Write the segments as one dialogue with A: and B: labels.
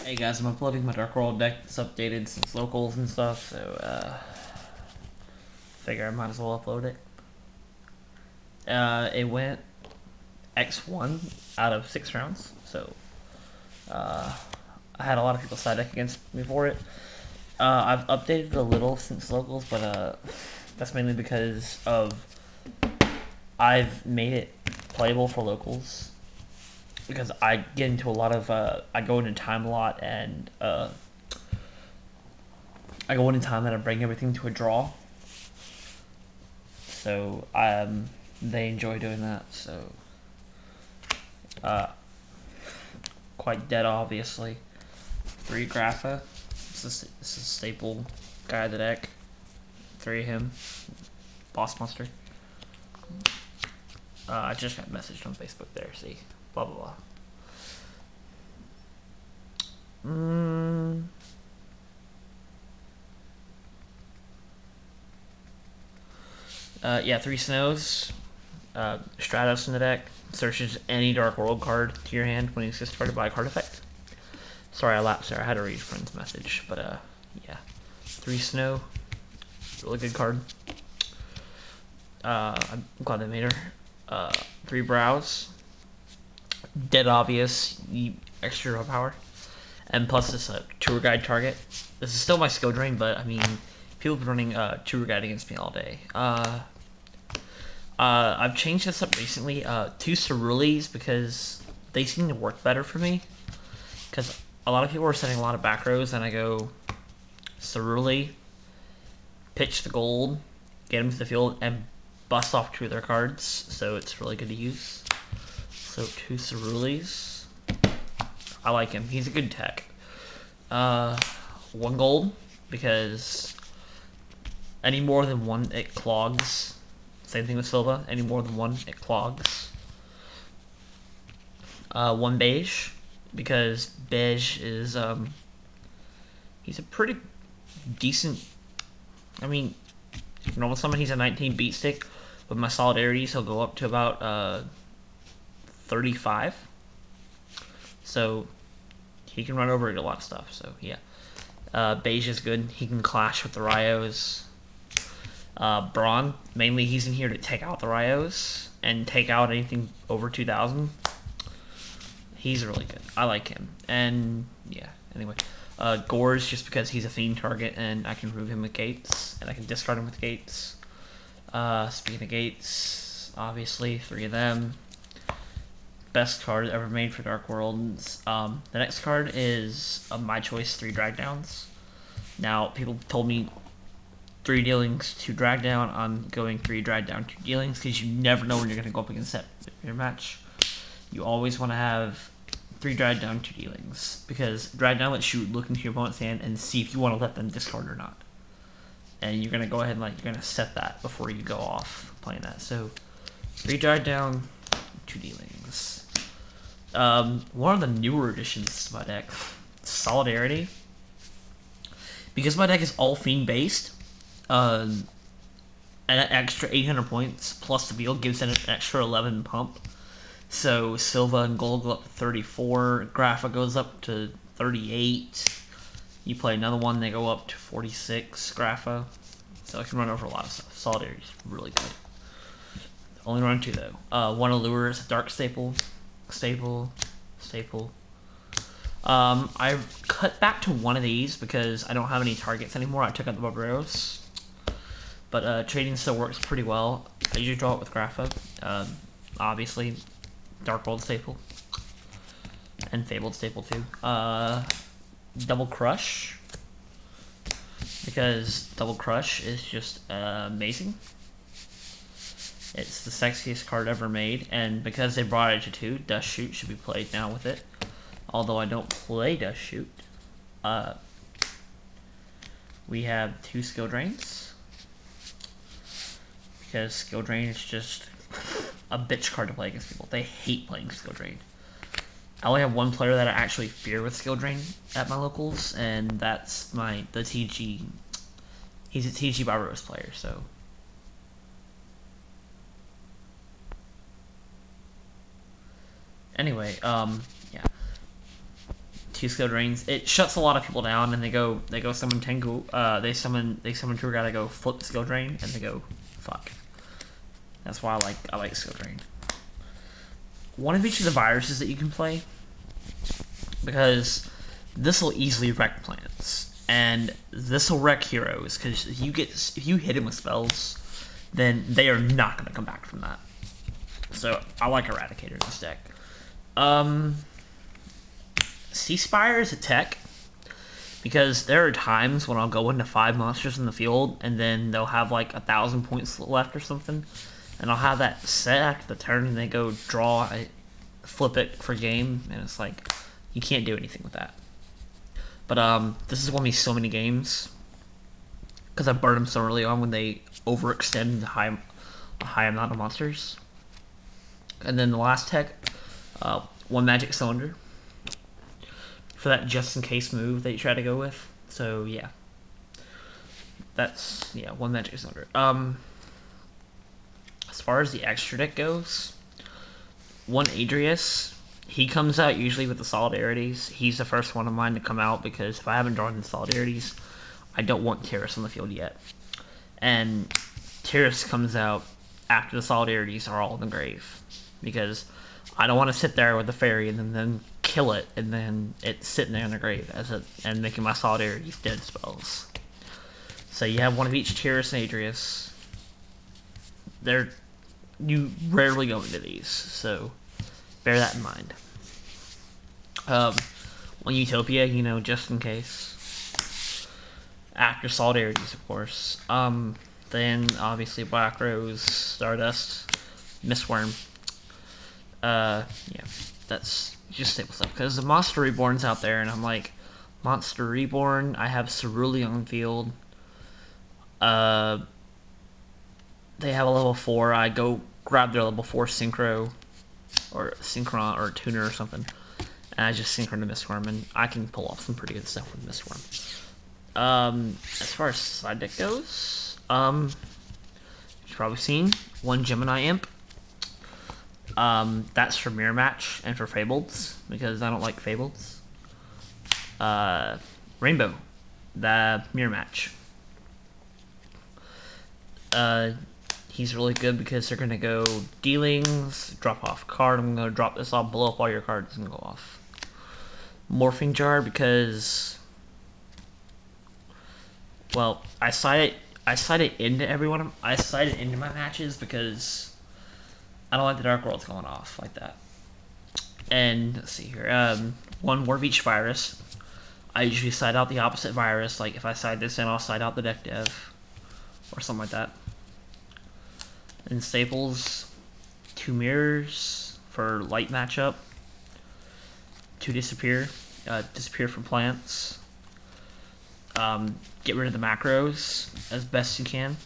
A: Hey guys, I'm uploading my Dark World deck that's updated since locals and stuff, so figure I might as well upload it. It went X1 out of 6 rounds, so I had a lot of people side deck against me for it. I've updated it a little since locals, but that's mainly because of I've made it playable for locals. Because I get into a lot of, I go into time a lot, and I go into time and I bring everything to a draw. So they enjoy doing that. So uh, quite dead, obviously. 3 Grapha. This is a staple guy of the deck. 3 of him. Boss monster. I just got messaged on Facebook there. See, blah blah blah. Yeah, 3 snows. Stratos in the deck. Searches any Dark World card to your hand when it's discarded by a card effect. Sorry, I lapsed there. I had to read a friend's message, but yeah. 3 snow. Really good card. I'm glad they made her. 3 brows. Dead obvious. Extra draw power. And plus this tour guide target. This is still my skill drain, but I mean, people have been running tour guide against me all day. I've changed this up recently to Cerulees because they seem to work better for me. Because a lot of people are setting a lot of back rows, and I go Cerule, pitch the gold, get them to the field, and bust off 2 of their cards. So it's really good to use. So 2 Cerulees. I like him. He's a good tech. 1 gold because any more than 1 it clogs. Same thing with Silva. Any more than 1 it clogs. 1 beige because beige is he's a pretty decent. I mean, normal summon he's a 19 beat stick. With my solidarities he'll go up to about 35. So he can run over a lot of stuff. So yeah, beige is good. He can clash with the Ryos. Braun, mainly he's in here to take out the Ryos and take out anything over 2,000. He's really good. I like him. And yeah, anyway. Gore's just because he's a fiend target and I can remove him with gates and I can discard him with gates. Speaking of gates, obviously 3 of them. Best card ever made for Dark Worlds. The next card is my choice 3 drag downs. Now people told me 3 dealings, 2 drag down. I'm going 3 drag down, 2 dealings because you never know when you're going to go up against that in your match. You always want to have 3 drag down, 2 dealings because drag down lets you look into your opponent's hand and see if you want to let them discard or not. And you're going to go ahead and you're going to set that before you go off playing that. So 3 drag down, 2 dealings. One of the newer additions to my deck, Solidarity. Because my deck is all fiend based, an extra 800 points plus the wheel gives it an extra 11 pump. So Silva and Gold go up to 34, Grapha goes up to 38. You play another one, they go up to 46, Grapha. So I can run over a lot of stuff. Solidarity is really good. Only run 2 though. 1 Allure is a dark staple. Staple. I cut back to 1 of these because I don't have any targets anymore. I took out the Barbaros. But trading still works pretty well. I usually draw it with Grapha. Obviously, Dark World staple. And Fabled staple too. Double Crush. Because Double Crush is just amazing. It's the sexiest card ever made. And because they brought it to 2, Dust Shoot should be played now with it. Although I don't play Dust Shoot. We have 2 Skill Drains. Because Skill Drain is just a bitch card to play against people. They hate playing Skill Drain. I only have 1 player that I actually fear with Skill Drain at my locals, and that's the TG. He's a TG Barbaros player, so. Anyway, yeah. 2 skill drains. It shuts a lot of people down, and they go summon Tengu. They summon Tour Guy to go flip skill drain, and they go fuck. That's why I like skill drain. One of each of the viruses that you can play, because this will easily wreck plants, and this will wreck heroes. Because if you hit them with spells, then they are not going to come back from that. So I like Eradicator in this deck. Sea Spire is a tech, because there are times when I'll go into 5 monsters in the field, and then they'll have like 1,000 points left or something, and I'll have that set after the turn, and they go draw, I flip it for game, and it's like, you can't do anything with that. But this has won me so many games, because I burned them so early on when they overextend a high amount of monsters. And then the last tech, 1 magic cylinder, for that just in case move that you try to go with. So yeah, that's 1 magic cylinder. As far as the extra deck goes, 1 Adrius, he comes out usually with the solidarities. He's the first one of mine to come out, because if I haven't drawn the solidarities, I don't want Terrace on the field yet. And Terrace comes out after the solidarities are all in the grave, because I don't want to sit there with the fairy and then kill it, and then it's sitting there in the grave and making my solidarities dead spells. So you have 1 of each Terrace and Adrius. You rarely go into these, so bear that in mind. 1 Utopia, just in case. After solidarities, of course. Then obviously Black Rose, Stardust, Mistworm. Yeah, that's just simple stuff. Because the Monster Reborn's out there, and I'm like, Monster Reborn, I have Cerulean on field. They have a level 4. I go grab their level 4 Synchron or Tuner or something, and I just Synchron to Mistworm, and I can pull off some pretty good stuff with Mistworm. As far as side deck goes, you've probably seen 1 Gemini Imp. That's for Mirror Match and for Fableds, because I don't like Fableds. Rainbow, the Mirror Match. He's really good because they're gonna go dealings, drop off card. I'm gonna drop this off, blow up all your cards, and go off. Morphing Jar, because, well, I side it into everyone. I side it into my matches because I don't like the Dark Worlds going off like that. And let's see here, 1 more of each virus. I usually side out the opposite virus. Like if I side this in, I'll side out the deck dev or something like that. And staples, 2 mirrors for light matchup, 2 disappear from plants. Get rid of the macros as best you can.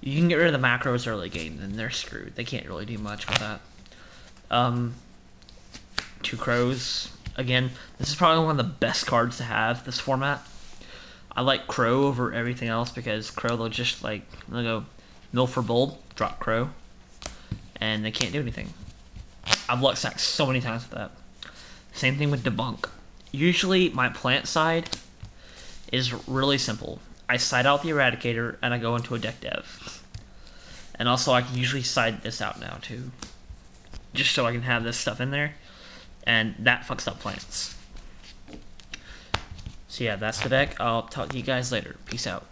A: You can get rid of the macros early game, then they're screwed. They can't really do much with that. 2 crows. Again, this is probably one of the best cards to have this format. I like Crow over everything else, because Crow, they'll go mill for bold, drop Crow, and they can't do anything. I've luck sacked so many times with that. Same thing with Debunk. Usually my plant side is really simple. I side out the Eradicator and I go into a deck dev. And also I can usually side this out now too, just so I can have this stuff in there, and that fucks up plants. So yeah, that's the deck. I'll talk to you guys later. Peace out.